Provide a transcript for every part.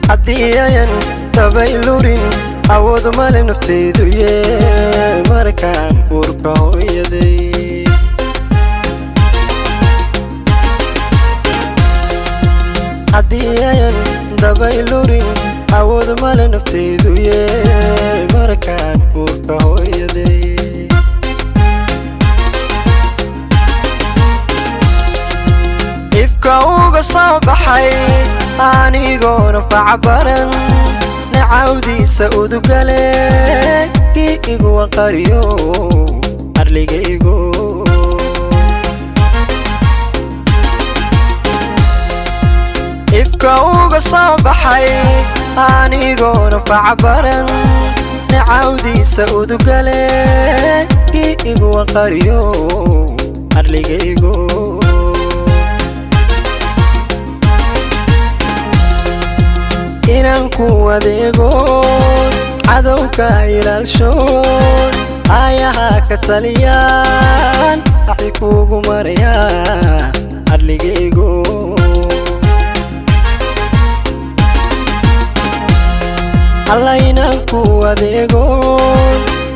حديان تبايلورين عوض مال نفتيدو يا مركان وركو يدي حديان تبايلورين عوض مال نفتيدو يا مركان وركو يدي ifka soo baxay anigoona facbaran nacawdiisa udugale igu qariyo arligaygo ifka soo baxay anigoona facbaran nacawdiisa udugale igu qariyo arligaygo inaan ku adeego cadowka ilaalshoon ayaha ka taliyaan axi kugu maraya arligaygo alla inaan ku adeego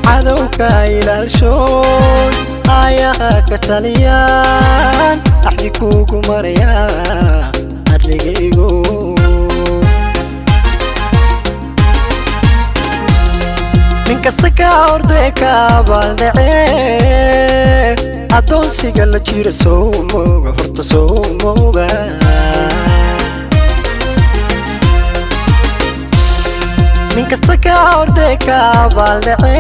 cadowka ilaalshoon ayaha ka taliyaan axi kugu maraya arligaygo kasta ka ordeka baldece adoonsiga la jira soo mooga horta soo mooga min kasta ka ordeka baldece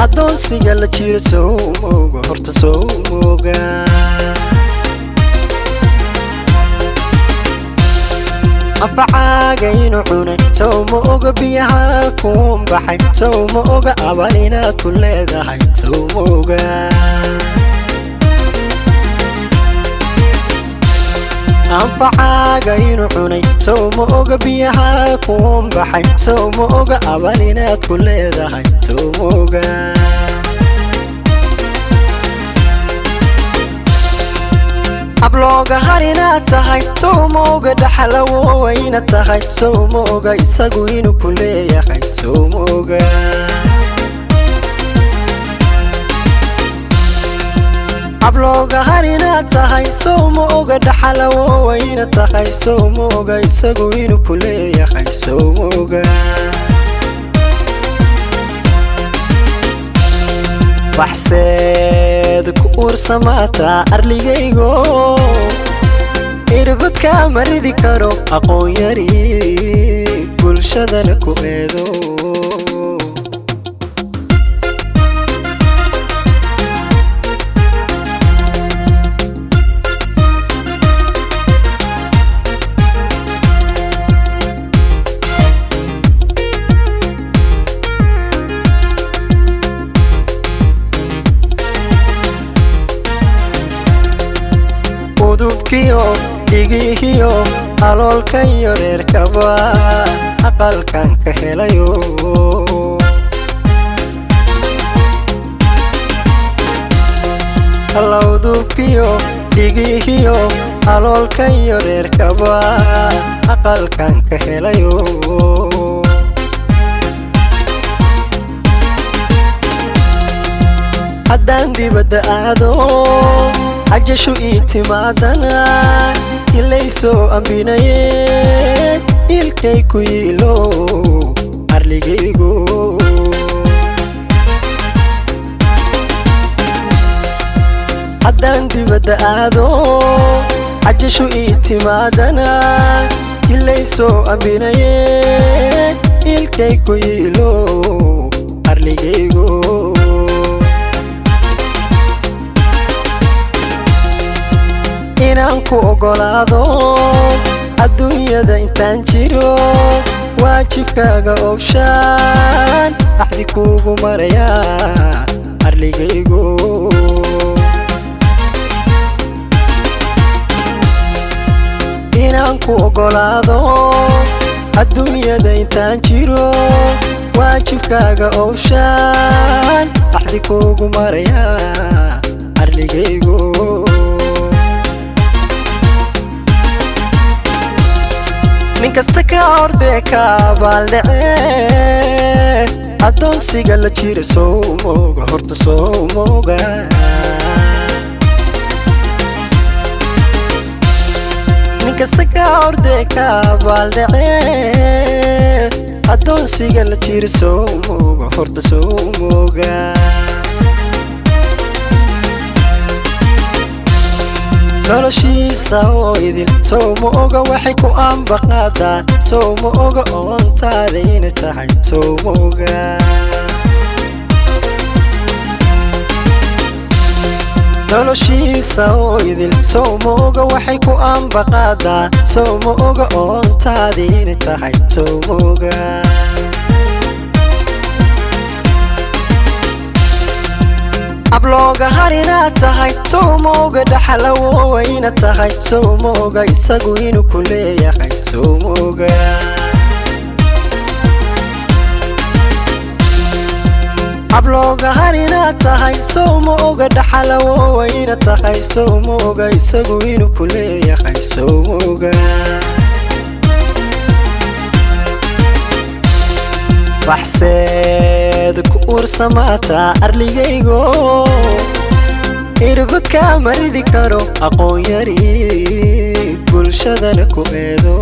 adoonsiga la jira soo mooga horta soo mooga أفعاقا ينعوني سو موغا بيها كون بحي سو موغا أبالينا كل ذاحي سو موغا أفعاقا ينعوني سو موغا بيها كون بحي سو موغا أبالينا كل ذاحي سو موغا abloga harina tahay soo mooga dhaxlawo wayna tahay soo mooga isagu inuu ku leeyahay soo mooga abloga harina tahay soo mooga dhaxlawo wayna tahay soo mooga isagu inuu ku leeyahay soo mooga waxseed ku ursamata arligaygo irbadka maridi karo aqoon yari bulshadana ku eedo udubkiyo dhigihiyo aloolkan iyo reerkaba aqalkan ka helayo udubkiyo dhigihiyo aloolkan iyo reerkaba aqalkan ka helayo haddaan dibadda aado عجشو إتمادنا إليسو أمبينايه إلكي كويلو أرليغيغو حدان دي بدأادو عجشو إتمادنا إليسو أمبينايه إلكي كويلو أرليغيغو inaan ku ogolaado adduunyada intaan jiro waajibkaaga oofshaan axdi kugu maraya arligaygo inaan ku ogolaado adduunyada intaan jiro waajibkaaga oofshaan axdi kugu maraya arligaygo ninkasta ka ordee ka baaldhacee addoonsiga la jira sow mooga horta sow mooga ninkasta ka ordee ka baaldhacee addoonsiga la jira sow mooga horta sow mooga noloshiisa oo idil sow mooga waxay ku ambaqaadaa sow mooga oontaada inay tahay sow mooga noloshiisa oo idil sow mooga waxay ku ambaqaadaa sow mooga oontaada inay tahay sow mooga ablooga harina tahay sow mooga dhaxalawowayna tahay sow mooga isagu inuu ku leeyahay sow mooga ablooga harina tahay sow mooga dhaxalawowayna tahay sow mooga isagu inuu ku leeyahay sow mooga baxseed ku ursamaata arligaygo irbadka maridi karo aqoon yari bulshadana ku eedo